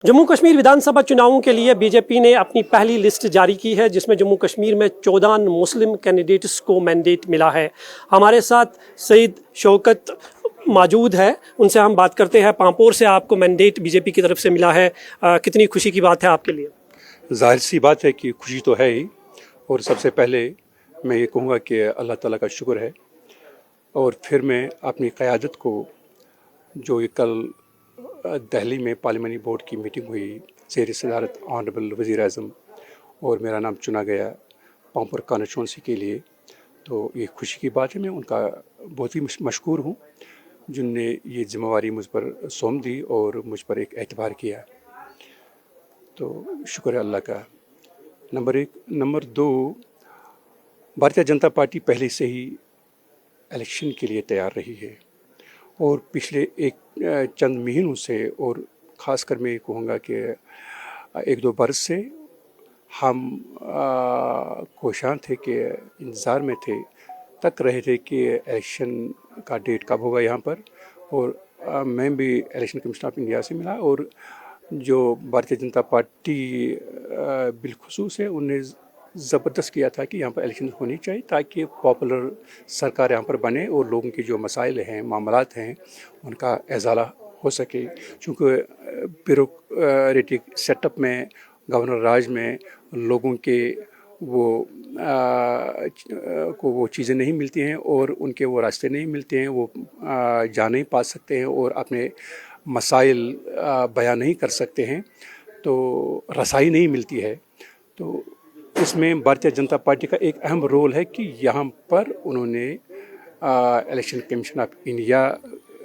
जम्मू कश्मीर विधानसभा चुनावों के लिए बीजेपी ने अपनी पहली लिस्ट जारी की है, जिसमें जम्मू कश्मीर में 14 मुस्लिम कैंडिडेट्स को मैंडेट मिला है। हमारे साथ सईद शौकत मौजूद है, उनसे हम बात करते हैं। पांपोर से आपको मैंडेट बीजेपी की तरफ से मिला है, कितनी खुशी की बात है आपके लिए? ज़ाहिर सी बात है कि खुशी तो है ही, और सबसे पहले मैं ये कहूँगा कि अल्लाह ताला का शुक्र है। और फिर मैं अपनी क़यादत को, जो ये कल दिल्ली में पार्लियामानी बोर्ड की मीटिंग हुई, ज़ेर सदारत ऑनरेबल वज़ीर आज़म, और मेरा नाम चुना गया पांपोर कॉन्स्टिट्यूंसी के लिए, तो ये खुशी की बात है। मैं उनका बहुत ही मशकूर हूँ जिनने ये जिम्मेवारी मुझ पर सौंप दी और मुझ पर एक एतबार किया, तो शुक्र है अल्लाह का। नंबर एक। नंबर दो, भारतीय जनता पार्टी पहले से ही इलेक्शन के लिए तैयार रही है, और पिछले चंद महीनों से, और ख़ासकर मैं कहूँगा कि एक दो बरस से हम कोशां थे, कि इंतज़ार में थे, तक रहे थे कि इलेक्शन का डेट कब होगा यहाँ पर। और मैं भी इलेक्शन कमीशन ऑफ इंडिया से मिला, और जो भारतीय जनता पार्टी बिलखुसूस है, उन्हें ज़बरदस्त किया था कि यहाँ पर इलेक्शन होनी चाहिए, ताकि पॉपुलर सरकार यहाँ पर बने और लोगों की जो मसाइल हैं, मामलात हैं, उनका इज़ाला हो सके। चूँकि ब्यूरोक्रेटिक सेटअप में, गवर्नर राज में लोगों के वो चीज़ें नहीं मिलती हैं, और उनके वो रास्ते नहीं मिलते हैं, वो जा नहीं पा सकते हैं, और अपने मसाइल बयां नहीं कर सकते हैं, तो रसाई नहीं मिलती है। तो इसमें भारतीय जनता पार्टी का एक अहम रोल है कि यहाँ पर उन्होंने इलेक्शन कमीशन ऑफ इंडिया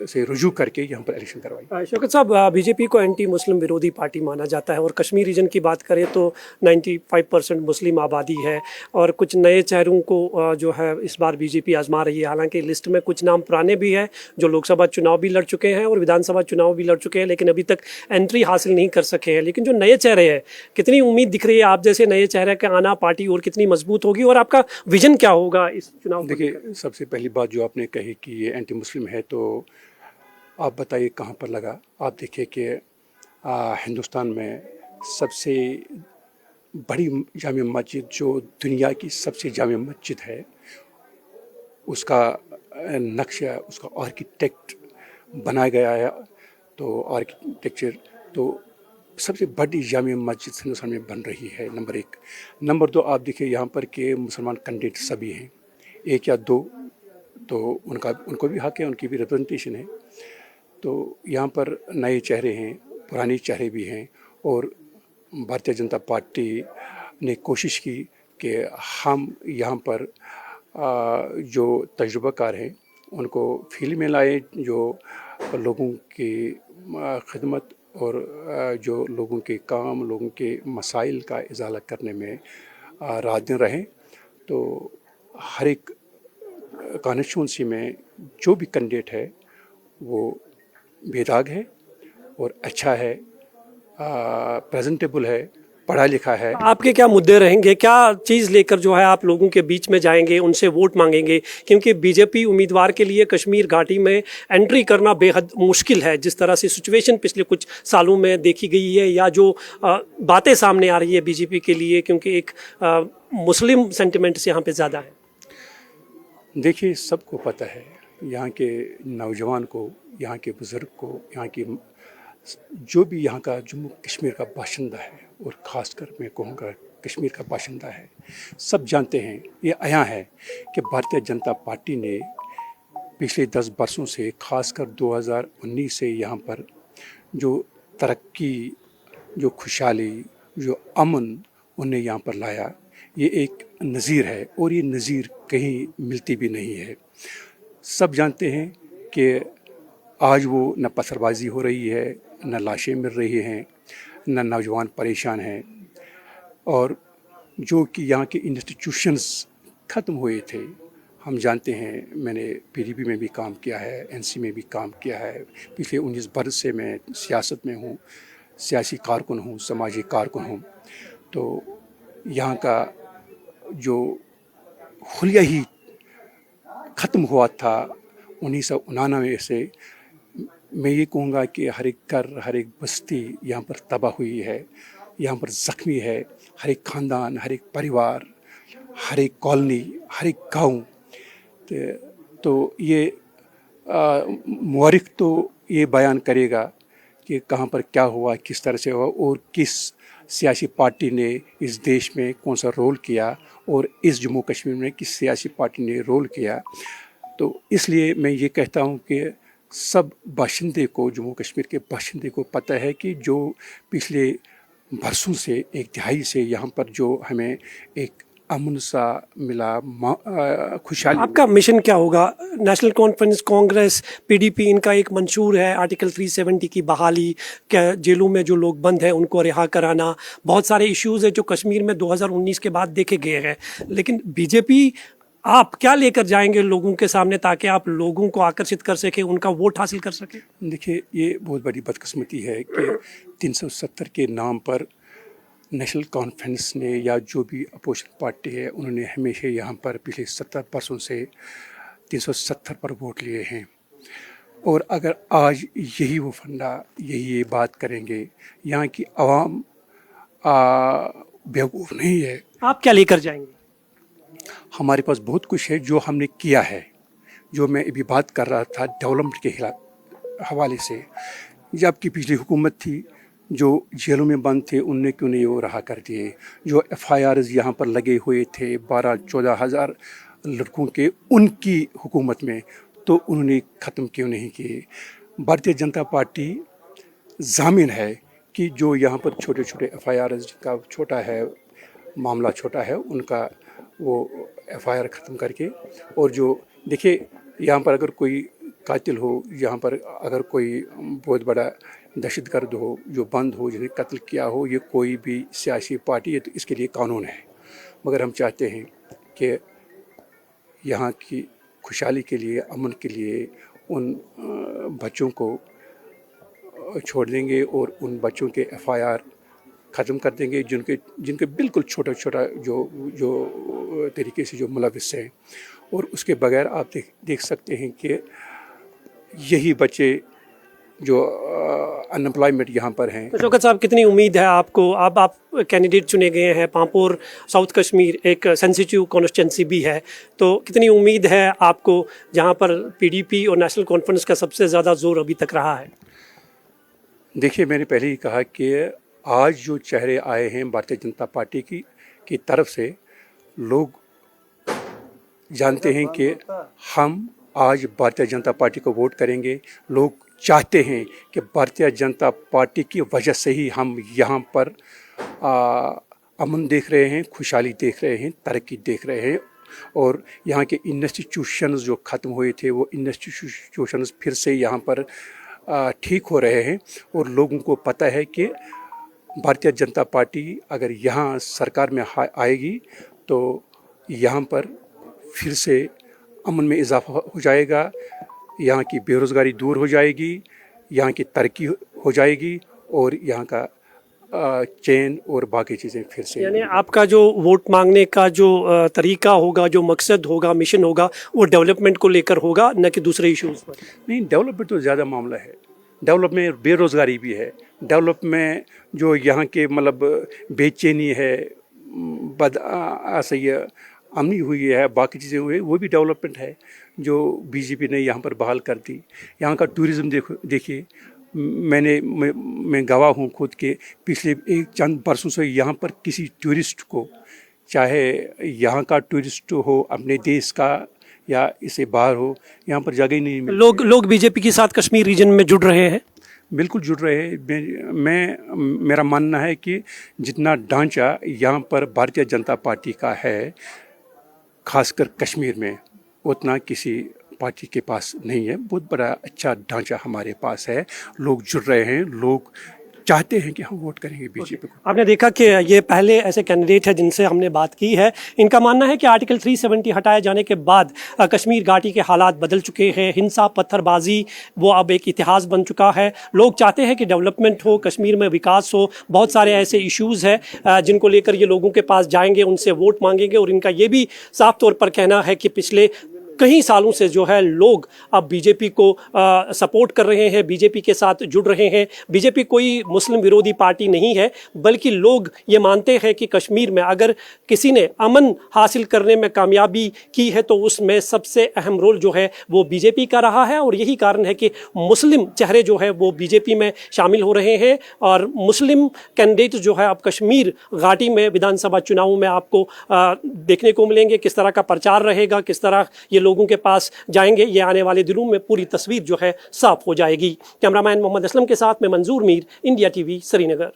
से रुजू करके यहाँ पर इलेक्शन करवाई। शौकत साहब, बीजेपी को एंटी मुस्लिम विरोधी पार्टी माना जाता है, और कश्मीर रीजन की बात करें तो 95% मुस्लिम आबादी है, और कुछ नए चेहरों को जो है इस बार बीजेपी आजमा रही है। हालांकि लिस्ट में कुछ नाम पुराने भी हैं जो लोकसभा चुनाव भी लड़ चुके हैं और विधानसभा चुनाव भी लड़ चुके हैं, लेकिन अभी तक एंट्री हासिल नहीं कर सके हैं। लेकिन जो नए चेहरे हैं, कितनी उम्मीद दिख रही है आप जैसे नए चेहरे का आना पार्टी और कितनी मजबूत होगी, और आपका विजन क्या होगा इस चुनाव? देखिए, सबसे पहली बात जो आपने कही कि ये एंटी मुस्लिम है, तो आप बताइए कहाँ पर लगा। आप देखिए कि हिंदुस्तान में सबसे बड़ी जामिया मस्जिद, जो दुनिया की सबसे जामिया मस्जिद है, उसका नक्शा, उसका आर्किटेक्ट बनाया गया है, तो आर्किटेक्चर तो सबसे बड़ी जामिया मस्जिद हिंदुस्तान में बन रही है, नंबर एक। नंबर दो, आप देखिए यहाँ पर के मुसलमान कैंडिडेट सभी हैं, एक या दो, तो उनको भी हक है, उनकी भी रिप्रेजेंटेशन है। तो यहाँ पर नए चेहरे हैं, पुराने चेहरे भी हैं, और भारतीय जनता पार्टी ने कोशिश की कि हम यहाँ पर जो तजुर्बाकार हैं उनको फील्ड में लाए, जो लोगों की खिदमत और जो लोगों के काम, लोगों के मसाइल का इजाला करने में रात दिन रहें। तो हर एक कॉन्स्टिट्यूंसी में जो भी कैंडिडेट है वो बेदाग है और अच्छा है, प्रेजेंटेबल है, पढ़ा लिखा है। आपके क्या मुद्दे रहेंगे, क्या चीज़ लेकर जो है आप लोगों के बीच में जाएंगे, उनसे वोट मांगेंगे? क्योंकि बीजेपी उम्मीदवार के लिए कश्मीर घाटी में एंट्री करना बेहद मुश्किल है, जिस तरह से सिचुएशन पिछले कुछ सालों में देखी गई है, या जो बातें सामने आ रही है बीजेपी के लिए, क्योंकि एक मुस्लिम सेंटिमेंट्स यहाँ पे ज़्यादा है। देखिए, सबको पता है, यहाँ के नौजवान को, यहाँ के बुज़ुर्ग को, यहाँ की जो भी यहाँ का जम्मू कश्मीर का बाशिंदा है, और ख़ासकर मैं कहूँगा कश्मीर का बाशिंदा है, सब जानते हैं, ये आया है कि भारतीय जनता पार्टी ने पिछले 10 बरसों से, ख़ासकर 2019 से यहाँ पर जो तरक्की, जो खुशहाली, जो अमन उन्हें यहाँ पर लाया, ये एक नज़ीर है, और ये नज़ीर कहीं मिलती भी नहीं है। सब जानते हैं कि आज वो न पत्थरबाजी हो रही है, न लाशें मिल रही हैं, न नौजवान परेशान हैं, और जो कि यहाँ के इंस्टीट्यूशंस ख़त्म हुए थे। हम जानते हैं, मैंने पीडीपी में भी काम किया है, एनसी में भी काम किया है, पिछले 19 बरस से मैं सियासत में हूँ, सियासी कारकुन हूँ, समाजी कारकुन हूँ। तो यहाँ का जो हुलिया ही ख़त्म हुआ था 1999 से, मैं ये कहूँगा कि हर एक घर, हर एक बस्ती यहाँ पर तबाह हुई है, यहाँ पर ज़ख्मी है, हर एक ख़ानदान, हर एक परिवार, हर एक कॉलोनी, हर एक गांव। तो ये मुअर्रिख तो ये बयान करेगा कि कहाँ पर क्या हुआ, किस तरह से हुआ और किस सियासी पार्टी ने इस देश में कौन सा रोल किया और इस जम्मू कश्मीर में किस सियासी पार्टी ने रोल किया। तो इसलिए मैं ये कहता हूँ कि सब बाशिंदे को, जम्मू कश्मीर के बाशिंदे को पता है कि जो पिछले बरसों से, एक दिहाई से यहाँ पर जो हमें एक अमन सा मिला, खुशहाली। आपका मिशन क्या होगा? नेशनल कॉन्फ्रेंस, कांग्रेस, पीडीपी, इनका एक मंशूर है आर्टिकल 370 की बहाली, क्या जेलों में जो लोग बंद हैं उनको रिहा कराना, बहुत सारे इश्यूज़ हैं जो कश्मीर में 2019 के बाद देखे गए हैं। लेकिन बीजेपी, आप क्या लेकर जाएंगे लोगों के सामने ताकि आप लोगों को आकर्षित कर सकें, उनका वोट हासिल कर सकें? देखिए, ये बहुत बड़ी बदकिस्मती है कि 370 के नाम पर नेशनल कॉन्फ्रेंस ने या जो भी अपोजिशन पार्टी है उन्होंने हमेशा यहाँ पर पिछले 70 वर्षों से 370 पर वोट लिए हैं। और अगर आज यही वो फंडा, यही ये बात करेंगे, यहाँ की आवाम बेवकूफ़ नहीं है। आप क्या लेकर जाएंगे? हमारे पास बहुत कुछ है जो हमने किया है, जो मैं अभी बात कर रहा था डेवलपमेंट के हवाले से। जब की पिछली हुकूमत थी, जो जेलों में बंद थे उनने क्यों नहीं वो रहा कर दिए? जो FIRs यहाँ पर लगे हुए थे 12-14 हज़ार लड़कों के, उनकी हुकूमत में, तो उन्होंने ख़त्म क्यों नहीं किए? भारतीय जनता पार्टी ज़ामिन है कि जो यहाँ पर छोटे छोटे FIRs का छोटा है, मामला छोटा है, उनका वो FIR ख़त्म करके, और जो देखिए यहाँ पर अगर कोई कातिल हो, यहाँ पर अगर कोई बहुत बड़ा दहशतगर्द हो जो बंद हो, जिन्हें कत्ल किया हो, ये कोई भी सियासी पार्टी है तो इसके लिए कानून है। मगर हम चाहते हैं कि यहाँ की खुशहाली के लिए, अमन के लिए उन बच्चों को छोड़ देंगे और उन बच्चों के FIR ख़त्म कर देंगे जिनके बिल्कुल छोटा छोटा जो तरीके से जो मुलविस हैं। और उसके बगैर आप देख सकते हैं कि यही बच्चे जो अनएम्प्लॉयमेंट यहाँ पर हैं। तो शौकत साहब, कितनी उम्मीद है आपको? अब आप कैंडिडेट चुने गए हैं, पांपोर साउथ कश्मीर एक सेंसिटिव कॉन्स्टिट्यूंसी भी है, तो कितनी उम्मीद है आपको जहाँ पर PDP और नेशनल कॉन्फ्रेंस का सबसे ज़्यादा जोर अभी तक रहा है? देखिए, मैंने पहले ही कहा कि आज जो चेहरे आए हैं भारतीय जनता पार्टी की तरफ से, लोग जानते हैं कि हम आज भारतीय जनता पार्टी को वोट करेंगे। लोग चाहते हैं कि भारतीय जनता पार्टी की वजह से ही हम यहाँ पर अमन देख रहे हैं, खुशहाली देख रहे हैं, तरक्की देख रहे हैं। और यहाँ के इंस्टीट्यूशंस जो ख़त्म हुए थे, वो इंस्टीट्यूशंस फिर से यहाँ पर ठीक हो रहे हैं। और लोगों को पता है कि भारतीय जनता पार्टी अगर यहाँ सरकार में आएगी तो यहाँ पर फिर से अमन में इजाफा हो जाएगा, यहाँ की बेरोज़गारी दूर हो जाएगी, यहाँ की तरक्की हो जाएगी और यहाँ का चैन और बाकी चीज़ें फिर से। यानी आपका जो वोट मांगने का जो तरीका होगा, जो मकसद होगा, मिशन होगा, वो डेवलपमेंट को लेकर होगा, न कि दूसरे इश्यूज़ पर? नहीं, डेवलपमेंट तो ज़्यादा मामला है। डेवलपमेंट बेरोज़गारी भी है, डेवलपमेंट जो यहाँ के मतलब बेचैनी है, अमनी हुई है, बाकी चीज़ें हुई, वो भी डेवलपमेंट है जो बीजेपी ने यहाँ पर बहाल कर दी। यहाँ का टूरिज़्म देखिए, मैं गवाह हूँ खुद के, पिछले एक चंद बरसों से यहाँ पर किसी टूरिस्ट को, चाहे यहाँ का टूरिस्ट हो अपने देश का या इससे बाहर हो, यहाँ पर जगह ही नहीं मिलती। लोग बीजेपी के साथ कश्मीर रीजन में जुड़ रहे हैं? बिल्कुल जुड़ रहे हैं। मेरा मानना है कि जितना ढांचा यहाँ पर भारतीय जनता पार्टी का है, खासकर कश्मीर में, उतना किसी पार्टी के पास नहीं है। बहुत बड़ा अच्छा ढांचा हमारे पास है, लोग जुड़ रहे हैं, लोग चाहते हैं कि हम वोट करेंगे बीजेपी को। आपने देखा कि ये पहले ऐसे कैंडिडेट हैं जिनसे हमने बात की है, इनका मानना है कि आर्टिकल 370 हटाए जाने के बाद कश्मीर घाटी के हालात बदल चुके हैं, हिंसा, पत्थरबाजी वो अब एक इतिहास बन चुका है। लोग चाहते हैं कि डेवलपमेंट हो, कश्मीर में विकास हो। बहुत सारे ऐसे इश्यूज़ हैं जिनको लेकर ये लोगों के पास जाएंगे, उनसे वोट मांगेंगे। और इनका ये भी साफ तौर पर कहना है कि पिछले कई सालों से जो है लोग अब बीजेपी को सपोर्ट कर रहे हैं, बीजेपी के साथ जुड़ रहे हैं। बीजेपी कोई मुस्लिम विरोधी पार्टी नहीं है, बल्कि लोग ये मानते हैं कि कश्मीर में अगर किसी ने अमन हासिल करने में कामयाबी की है तो उसमें सबसे अहम रोल जो है वो बीजेपी का रहा है। और यही कारण है कि मुस्लिम चेहरे जो है वो बीजेपी में शामिल हो रहे हैं और मुस्लिम कैंडिडेट जो है अब कश्मीर घाटी में विधानसभा चुनावों में आपको देखने को मिलेंगे। किस तरह का प्रचार रहेगा, किस तरह ये लोगों के पास जाएंगे, ये आने वाले दिनों में पूरी तस्वीर जो है साफ हो जाएगी। कैमरामैन मोहम्मद असलम के साथ में मंजूर मीर, इंडिया टीवी, श्रीनगर।